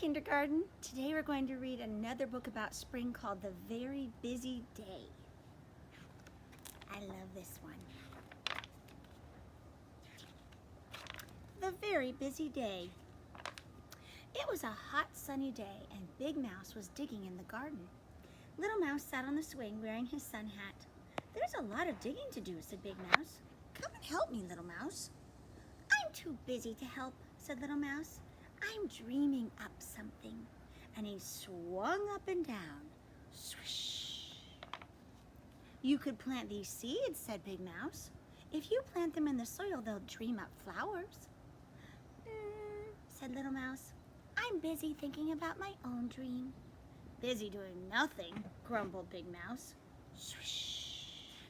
kindergarten. Today we're going to read another book about spring called The Very Busy Day. I love this one. The Very Busy Day. It was a hot sunny day and Big Mouse was digging in the garden. Little Mouse sat on the swing wearing his sun hat. "There's a lot of digging to do," said Big Mouse. "Come and help me, Little Mouse." "I'm too busy to help," said Little Mouse. "I'm dreaming up something." And he swung up and down. Swish. "You could plant these seeds," said Big Mouse. "If you plant them in the soil, they'll dream up flowers." Said Little Mouse. "I'm busy thinking about my own dream." "Busy doing nothing," grumbled Big Mouse. Swish.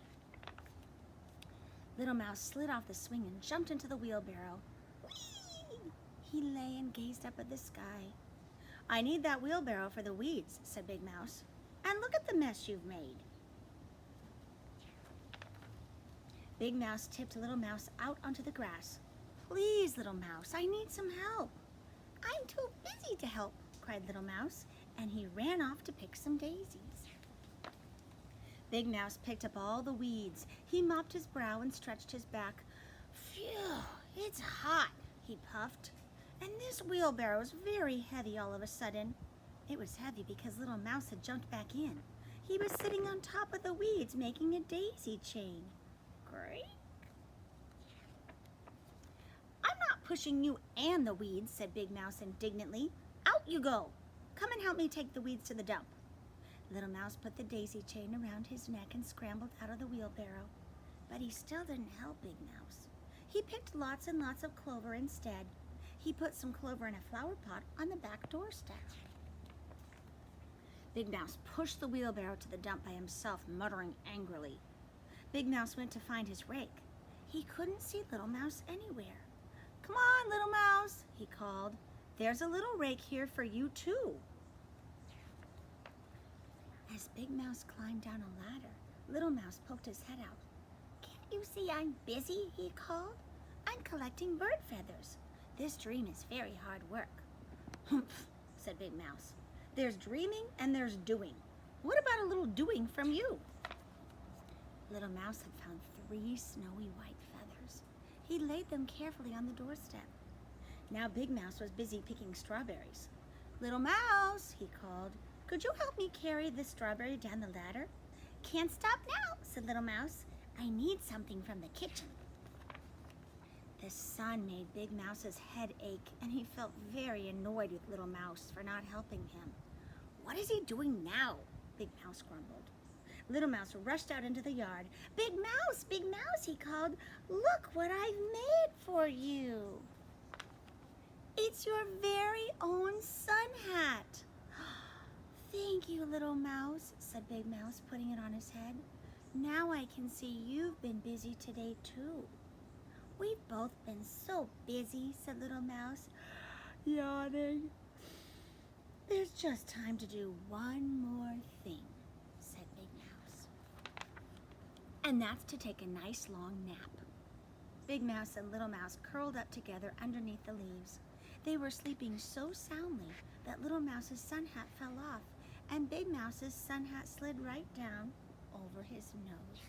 Little Mouse slid off the swing and jumped into the wheelbarrow. Whee! He lay and gazed up at the sky. "I need that wheelbarrow for the weeds," said Big Mouse. "And look at the mess you've made." Big Mouse tipped Little Mouse out onto the grass. "Please, Little Mouse, I need some help." "I'm too busy to help," cried Little Mouse, and he ran off to pick some daisies. Big Mouse picked up all the weeds. He mopped his brow and stretched his back. "Phew, it's hot," he puffed. "And this wheelbarrow's very heavy all of a sudden." It was heavy because Little Mouse had jumped back in. He was sitting on top of the weeds making a daisy chain. Great. "I'm not pushing you and the weeds," said Big Mouse indignantly. "Out you go. Come and help me take the weeds to the dump." Little Mouse put the daisy chain around his neck and scrambled out of the wheelbarrow. But he still didn't help Big Mouse. He picked lots and lots of clover instead. He put some clover in a flower pot on the back doorstep. Big Mouse pushed the wheelbarrow to the dump by himself, muttering angrily. Big Mouse went to find his rake. He couldn't see Little Mouse anywhere. "Come on, Little Mouse," he called. "There's a little rake here for you too." As Big Mouse climbed down a ladder, Little Mouse poked his head out. "Can't you see I'm busy?" he called. "I'm collecting bird feathers. This dream is very hard work." "Humph," said Big Mouse. "There's dreaming and there's doing. What about a little doing from you?" Little Mouse had found 3 snowy white feathers. He laid them carefully on the doorstep. Now Big Mouse was busy picking strawberries. "Little Mouse," he called, "could you help me carry this strawberry down the ladder?" "Can't stop now," said Little Mouse. "I need something from the kitchen." The sun made Big Mouse's head ache, and he felt very annoyed with Little Mouse for not helping him. "What is he doing now?" Big Mouse grumbled. Little Mouse rushed out into the yard. Big Mouse," he called. "Look what I've made for you." "It's your very own sun hat." "Thank you, Little Mouse," said Big Mouse, putting it on his head. "Now I can see you've been busy today too." "We've both been so busy," said Little Mouse, yawning. "There's just time to do one more thing," said Big Mouse. "And that's to take a nice long nap." Big Mouse and Little Mouse curled up together underneath the leaves. They were sleeping so soundly that Little Mouse's sun hat fell off, and Big Mouse's sun hat slid right down over his nose.